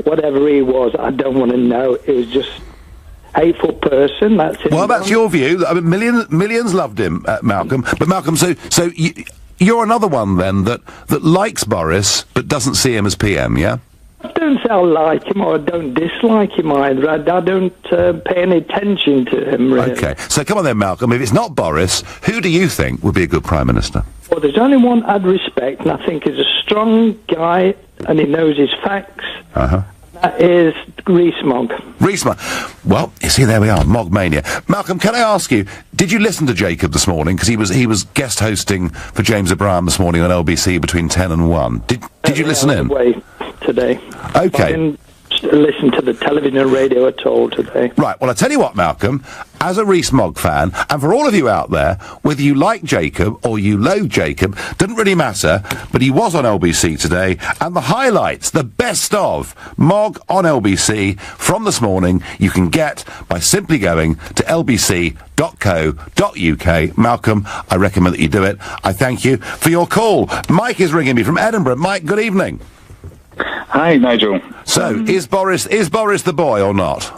whatever he was, I don't want to know. He was just hateful person. That's it. Well, that's your view. I mean, millions loved him, Malcolm. But Malcolm, so you're another one then that likes Boris but doesn't see him as PM, yeah? I don't say I like him or I don't dislike him either. I don't pay any attention to him, really. Okay, so come on then, Malcolm. If it's not Boris, who do you think would be a good Prime Minister? Well, there's only one I'd respect, and I think he's a strong guy, and he knows his facts. That is Rees-Mogg. Rees-Mogg. Well, you see, there we are, Mogg mania. Malcolm, can I ask you, did you listen to Jacob this morning? Because he was guest hosting for James O'Brien this morning on LBC between 10 and 1. Did you listen in? Away today. Okay. I didn't listen to the television and radio at all today. Right, well, I tell you what, Malcolm, as a Rees-Mogg fan, and for all of you out there, whether you like Jacob or you loathe Jacob, doesn't really matter, but he was on LBC today, and the highlights, the best of Mogg on LBC from this morning, you can get by simply going to lbc.co.uk. Malcolm, I recommend that you do it. I thank you for your call. Mike is ringing me from Edinburgh. Mike, good evening. Hi, Nigel. So, is Boris the boy or not?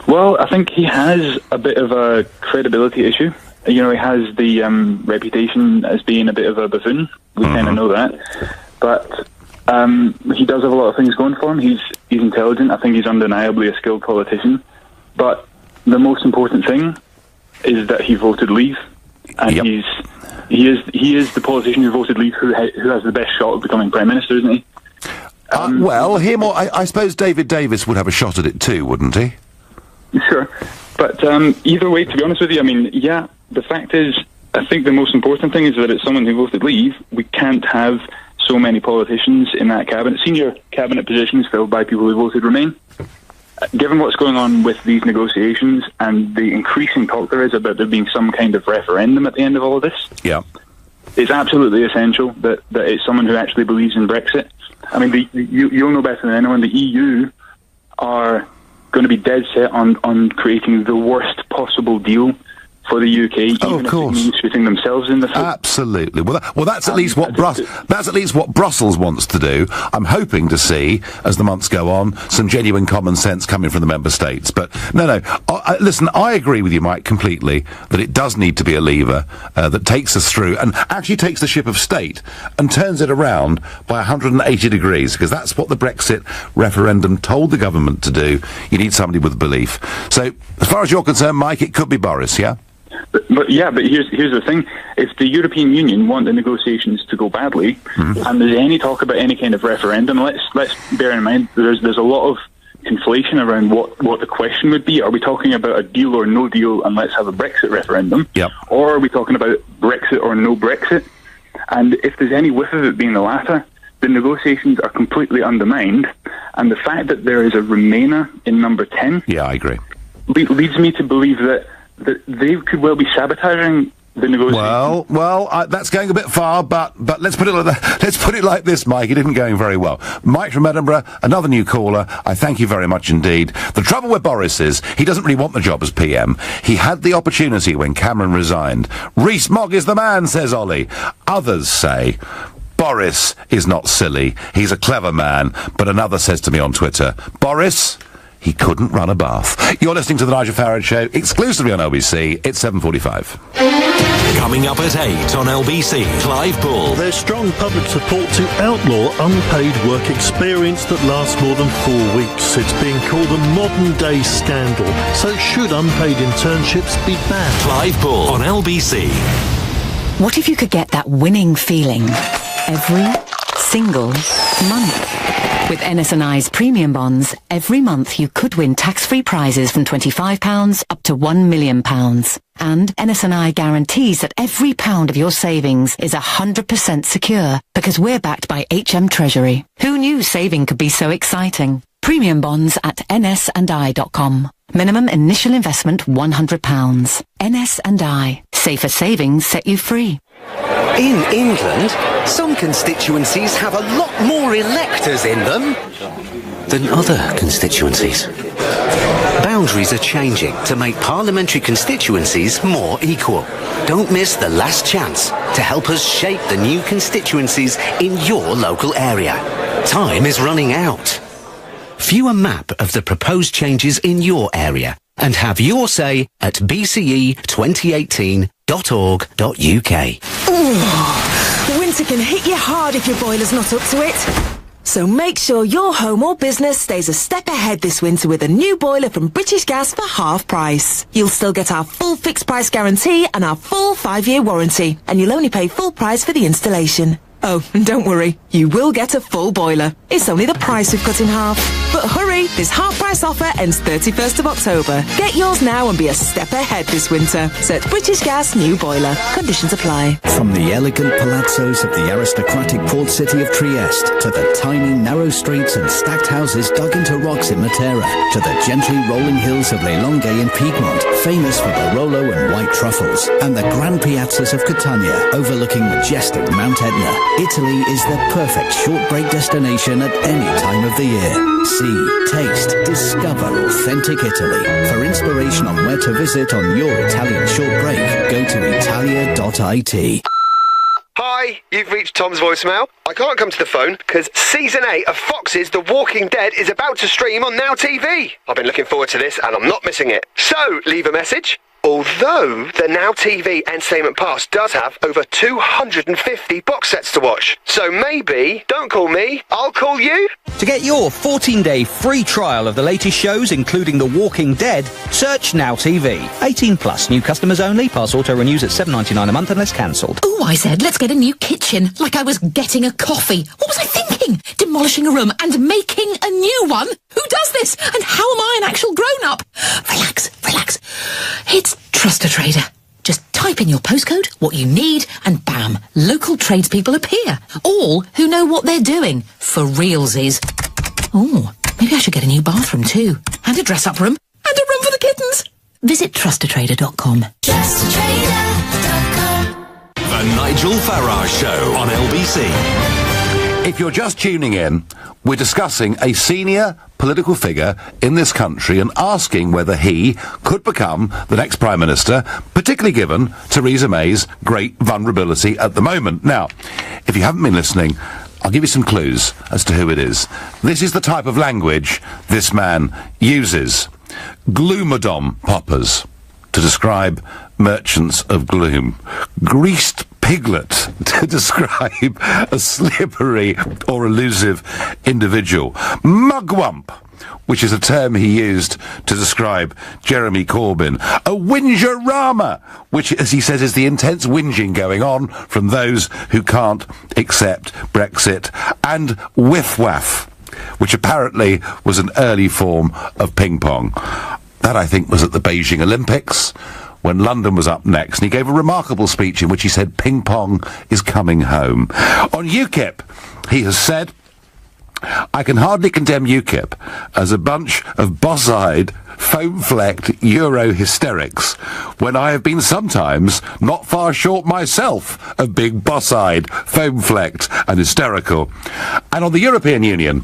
Well, I think he has a bit of a credibility issue. You know, he has the reputation as being a bit of a buffoon. We kind of know that. But he does have a lot of things going for him. He's intelligent. I think he's undeniably a skilled politician. But the most important thing is that he voted Leave. And he is the politician who voted Leave who has the best shot of becoming Prime Minister, isn't he? Well, him or I suppose David Davis would have a shot at it too, wouldn't he? Sure. But either way, to be honest with you, I mean, yeah, the fact is, I think the most important thing is that it's someone who voted Leave. We can't have so many politicians in that cabinet, senior cabinet positions filled by people who voted Remain. Given what's going on with these negotiations and the increasing talk there is about there being some kind of referendum at the end of all of this, it's absolutely essential that it's someone who actually believes in Brexit. I mean, you'll know better than anyone, the EU are going to be dead set on creating the worst possible deal for the UK, even if it means shooting themselves in the foot. Absolutely. Well, that's at least what Brussels wants to do. I'm hoping to see, as the months go on, some genuine common sense coming from the member states. But no. Listen, I agree with you, Mike, completely that it does need to be a lever that takes us through and actually takes the ship of state and turns it around by 180 degrees, because that's what the Brexit referendum told the government to do. You need somebody with belief. So, as far as you're concerned, Mike, it could be Boris, yeah? But here's the thing. If the European Union want the negotiations to go badly, and there's any talk about any kind of referendum, let's bear in mind there's a lot of conflation around what the question would be. Are we talking about a deal or no deal and let's have a Brexit referendum? Or are we talking about Brexit or no Brexit? And if there's any whiff of it being the latter, the negotiations are completely undermined, and the fact that there is a Remainer in number 10 I agree. Leads me to believe that they could well be sabotaging the negotiations. Well, that's going a bit far, but let's put it like that. Let's put it like this, Mike. It isn't going very well. Mike from Edinburgh, another new caller. I thank you very much indeed. The trouble with Boris is he doesn't really want the job as PM. He had the opportunity when Cameron resigned. Rees-Mogg is the man, says Ollie. Others say Boris is not silly. He's a clever man. But another says to me on Twitter, Boris, he couldn't run a bath. You're listening to the Nigel Farage Show, exclusively on LBC. It's 7:45. Coming up at 8 on LBC, Clive Bull. There's strong public support to outlaw unpaid work experience that lasts more than 4 weeks. It's being called a modern-day scandal. So should unpaid internships be banned? Clive Bull on LBC. What if you could get that winning feeling every single month? With NS&I's premium bonds, every month you could win tax-free prizes from £25 up to £1 million. And NS&I guarantees that every pound of your savings is 100% secure because we're backed by HM Treasury. Who knew saving could be so exciting? Premium bonds at nsandi.com. Minimum initial investment £100. NS&I. Safer savings set you free. In England, some constituencies have a lot more electors in them than other constituencies. Boundaries are changing to make parliamentary constituencies more equal. Don't miss the last chance to help us shape the new constituencies in your local area. Time is running out. View a map of the proposed changes in your area and have your say at bce2018.org.uk. Winter can hit you hard if your boiler's not up to it. So make sure your home or business stays a step ahead this winter with a new boiler from British Gas for half price. You'll still get our full fixed price guarantee and our full 5-year warranty, and you'll only pay full price for the installation. Oh, and don't worry, you will get a full boiler. It's only the price we've cut in half. But hurry, this half-price offer ends 31st of October. Get yours now and be a step ahead this winter. Search British Gas New Boiler. Conditions apply. From the elegant palazzos of the aristocratic port city of Trieste to the tiny, narrow streets and stacked houses dug into rocks in Matera to the gently rolling hills of Le Longue in Piedmont, famous for Barolo and white truffles, and the grand piazzas of Catania overlooking majestic Mount Etna. Italy is the perfect short break destination at any time of the year. See, taste, discover authentic Italy. For inspiration on where to visit on your Italian short break, go to italia.it. Hi, you've reached Tom's voicemail. I can't come to the phone because Season 8 of Fox's The Walking Dead is about to stream on Now TV. I've been looking forward to this and I'm not missing it. So, leave a message. Although the Now TV Entertainment Pass does have over 250 box sets to watch. So maybe, don't call me, I'll call you. To get your 14-day free trial of the latest shows, including The Walking Dead, search Now TV. 18 plus, new customers only. Pass auto renews at $7.99 a month unless cancelled. Oh, I said, let's get a new kitchen, like I was getting a coffee. What was I thinking? Demolishing a room and making a new one? Who does this? And how am I an actual grown-up? Relax, relax. It's Trust a Trader. Just type in your postcode, what you need, and bam, local tradespeople appear. All who know what they're doing. For realsies. Oh, maybe I should get a new bathroom too. And a dress-up room. And a room for the kittens. Visit trustatrader.com. Trustatrader.com. The Nigel Farage Show on LBC. If you're just tuning in, we're discussing a senior political figure in this country and asking whether he could become the next Prime Minister, particularly given Theresa May's great vulnerability at the moment. Now, if you haven't been listening, I'll give you some clues as to who it is. This is the type of language this man uses. Gloomadom poppers, to describe merchants of gloom. Greased piglet, to describe a slippery or elusive individual. Mugwump, which is a term he used to describe Jeremy Corbyn. A whingerama, which, as he says, is the intense whinging going on from those who can't accept Brexit. And whiff-waff, which apparently was an early form of ping-pong. That, I think, was at the Beijing Olympics, when London was up next, and he gave a remarkable speech in which he said ping-pong is coming home. On UKIP, he has said, I can hardly condemn UKIP as a bunch of boss-eyed, foam-flecked Euro hysterics, when I have been sometimes not far short myself of big boss-eyed, foam-flecked and hysterical. And on the European Union,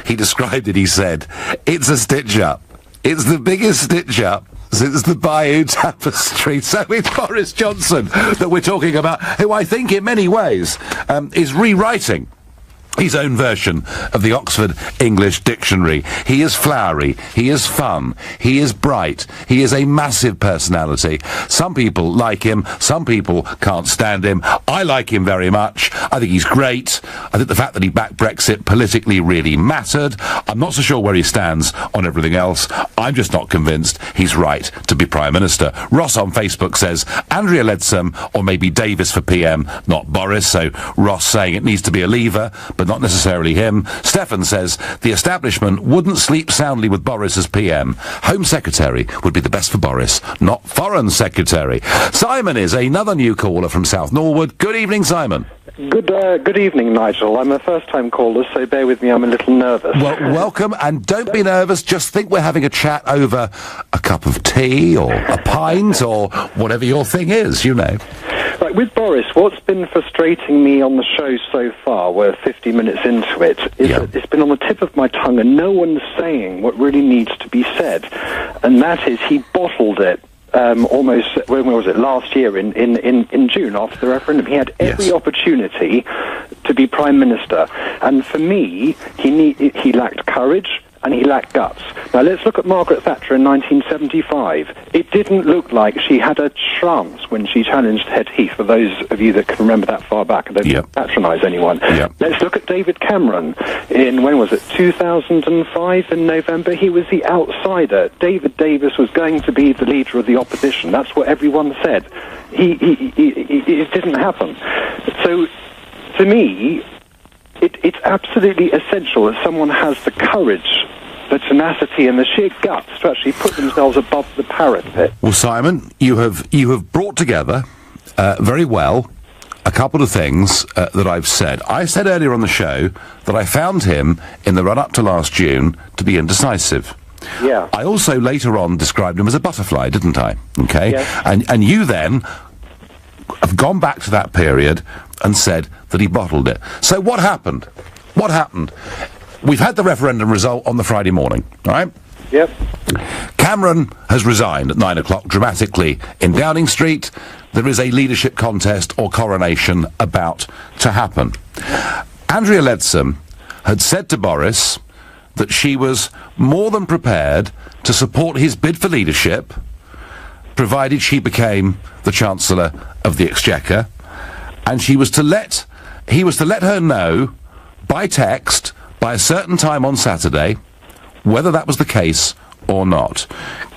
he described it, he said, it's a stitch-up. It's the biggest stitch-up since the Bayeux Tapestry. So it's Boris Johnson that we're talking about, who I think in many ways is rewriting his own version of the Oxford English Dictionary. He is flowery, he is fun, he is bright, he is a massive personality. Some people like him, some people can't stand him. I like him very much. I think he's great. I think the fact that he backed Brexit politically really mattered. I'm not so sure where he stands on everything else. I'm just not convinced he's right to be Prime Minister. Ross on Facebook says, Andrea Leadsom or maybe Davis for PM, not Boris. So Ross saying it needs to be a leaver, but not necessarily him. Stefan says the establishment wouldn't sleep soundly with Boris as PM. Home Secretary would be the best for Boris, not Foreign Secretary. Simon is another new caller from South Norwood. Good evening, Simon. Good evening, Nigel. I'm a first-time caller, so bear with me, I'm a little nervous. Well, welcome, and don't be nervous. Just think we're having a chat over a cup of tea or a pint or whatever your thing is, you know. Right, with Boris, what's been frustrating me on the show so far, we're 50 minutes into it, is that it's been on the tip of my tongue and no one's saying what really needs to be said. And that is, he bottled it. Almost, when was it, last year in June after the referendum. He had every opportunity to be Prime Minister. And for me, he lacked courage and he lacked guts. Now, let's look at Margaret Thatcher in 1975. It didn't look like she had a chance when she challenged Ted Heath, for those of you that can remember that far back. I don't patronise anyone. Let's look at David Cameron in, when was it, 2005 in November? He was the outsider. David Davis was going to be the leader of the opposition. That's what everyone said. It didn't happen. So, to me, it's absolutely essential that someone has the courage, the tenacity and the sheer guts to actually put themselves above the parapet. Well, Simon, you have brought together very well a couple of things that I've said. I said earlier on the show that I found him in the run-up to last June to be indecisive. Yeah. I also later on described him as a butterfly, didn't I? Okay. Yes. And you then have gone back to that period and said that he bottled it. So what happened? What happened? We've had the referendum result on the Friday morning, all right? Yep. Cameron has resigned at 9 o'clock dramatically in Downing Street. There is a leadership contest or coronation about to happen. Andrea Leadsom had said to Boris that she was more than prepared to support his bid for leadership, provided she became the Chancellor of the Exchequer, and he was to let her know by text by a certain time on Saturday whether that was the case or not.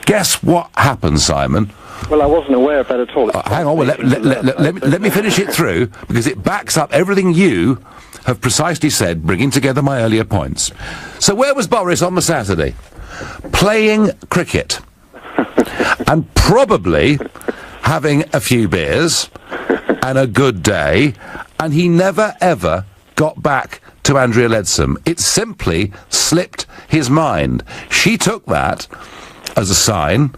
Guess what happened, Simon? Well, I wasn't aware of that at all. Hang on, well, let me finish it through, because it backs up everything you have precisely said, bringing together my earlier points. So where was Boris on the Saturday? Playing cricket. And probably having a few beers and a good day, and he never ever got back to Andrea Leadsom. It simply slipped his mind. She took that as a sign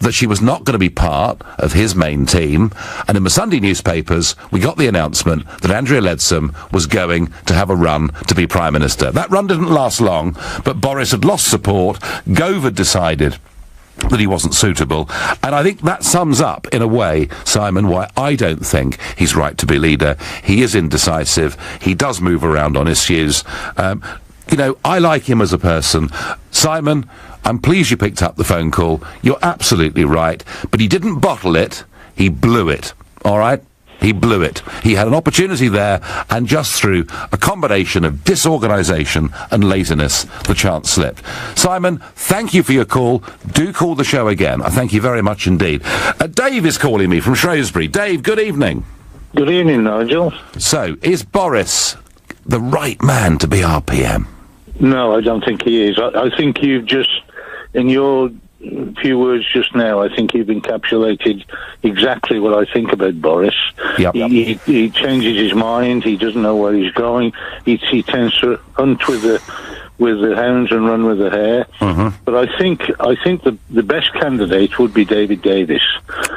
that she was not going to be part of his main team, and in the Sunday newspapers we got the announcement that Andrea Leadsom was going to have a run to be Prime Minister. That run didn't last long, but Boris had lost support. Gove had decided that he wasn't suitable, and I think that sums up, in a way, Simon, why I don't think he's right to be leader. He is indecisive. He does move around on issues. You know, I like him as a person. Simon, I'm pleased you picked up the phone call. You're absolutely right, but he didn't bottle it. He blew it. All right? He blew it. He had an opportunity there, and just through a combination of disorganisation and laziness, the chance slipped. Simon, thank you for your call. Do call the show again. I thank you very much indeed. Dave is calling me from Shrewsbury. Dave, good evening. Good evening, Nigel. So, is Boris the right man to be our PM? No, I don't think he is. I think you've just, in your few words just now, I think you've encapsulated exactly what I think about Boris. Yep. He changes his mind. He doesn't know where he's going. He tends to hunt with the hounds and run with the hare. Mm-hmm. But I think the best candidate would be David Davis.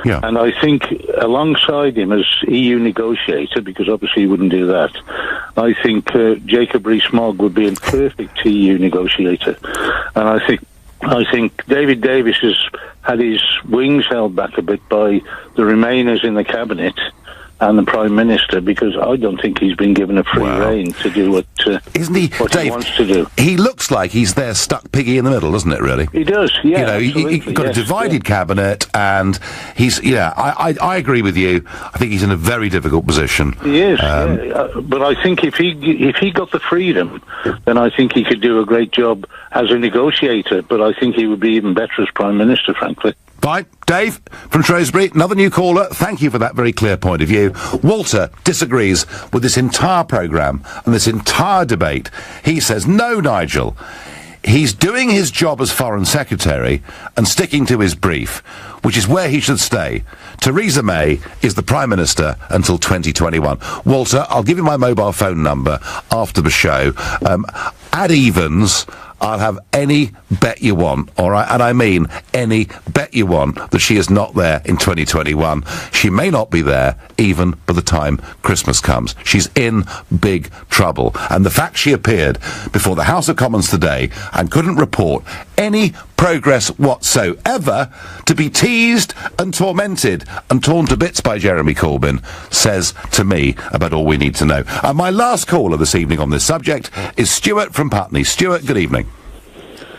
Yeah. And I think alongside him as EU negotiator, because obviously he wouldn't do that, I think Jacob Rees-Mogg would be a perfect EU negotiator. And I think David Davis has had his wings held back a bit by the Remainers in the cabinet and the Prime Minister, because I don't think he's been given a free rein to do what Isn't he, what Dave, he wants to do. He looks like he's there stuck piggy in the middle, doesn't it, really? He does, yeah. You know, he's got a divided cabinet, and he's, I agree with you. I think he's in a very difficult position. He is, but I think if he got the freedom, then I think he could do a great job as a negotiator, but I think he would be even better as Prime Minister, frankly. Right, Dave from Shrewsbury, another new caller. Thank you for that very clear point of view. Walter disagrees with this entire programme and this entire debate. He says, no, Nigel, he's doing his job as Foreign Secretary and sticking to his brief, which is where he should stay. Theresa May is the Prime Minister until 2021. Walter, I'll give you my mobile phone number after the show. At evens, I'll have any bet you want, all right? And I mean any bet you want that she is not there in 2021. She may not be there even by the time Christmas comes. She's in big trouble. And the fact she appeared before the House of Commons today and couldn't report any progress whatsoever, to be teased and tormented and torn to bits by Jeremy Corbyn, says to me about all we need to know. And my last caller this evening on this subject is Stuart from Putney. Stuart, good evening.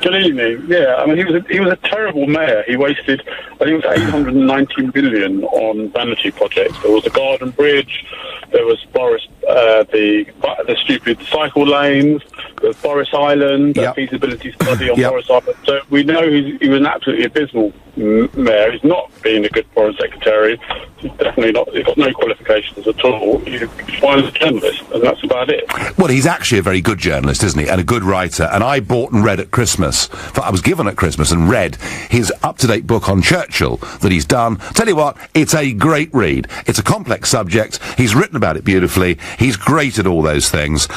Good evening. Yeah, I mean, he was a terrible mayor. He wasted, I think it was 890 million on vanity projects. There was the Garden Bridge, there was Boris, the stupid cycle lanes, there was Boris Island, a feasibility study on Boris Island. So we know he was an absolutely abysmal mayor. He's not been a good foreign secretary. He's definitely not. He's got no qualifications at all. He's fine as a journalist, and that's about it. Well, he's actually a very good journalist, isn't he? And a good writer. And I bought and read at Christmas. I was given at Christmas and read his up-to-date book on Churchill that he's done. Tell you what, it's a great read. It's a complex subject. He's written about it beautifully. He's great at all those things.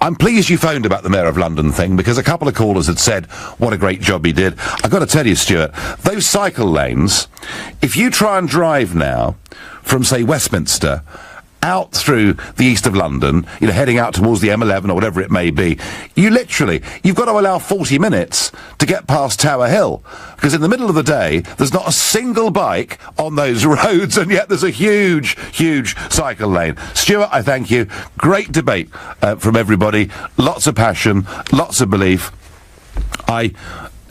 I'm pleased you phoned about the Mayor of London thing, because a couple of callers had said what a great job he did. I've got to tell you, Stuart, those cycle lanes, if you try and drive now from, say, Westminster out through the east of London, you know, heading out towards the M11 or whatever it may be, you've got to allow 40 minutes to get past Tower Hill. Because in the middle of the day, there's not a single bike on those roads, and yet there's a huge, huge cycle lane. Stuart, I thank you. Great debate from everybody. Lots of passion, lots of belief.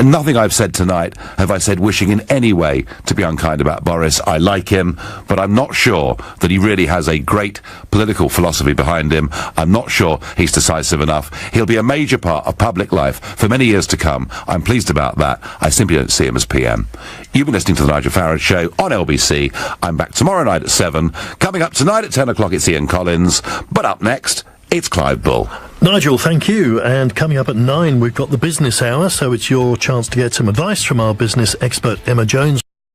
Nothing I've said tonight have I said wishing in any way to be unkind about Boris. I like him, but I'm not sure that he really has a great political philosophy behind him. I'm not sure he's decisive enough. He'll be a major part of public life for many years to come. I'm pleased about that. I simply don't see him as PM. You've been listening to the Nigel Farage Show on LBC. I'm back tomorrow night at 7. Coming up tonight at 10 o'clock, it's Ian Collins. But up next, it's Clive Bull. Nigel, thank you. And coming up at 9, we've got the business hour, so it's your chance to get some advice from our business expert, Emma Jones.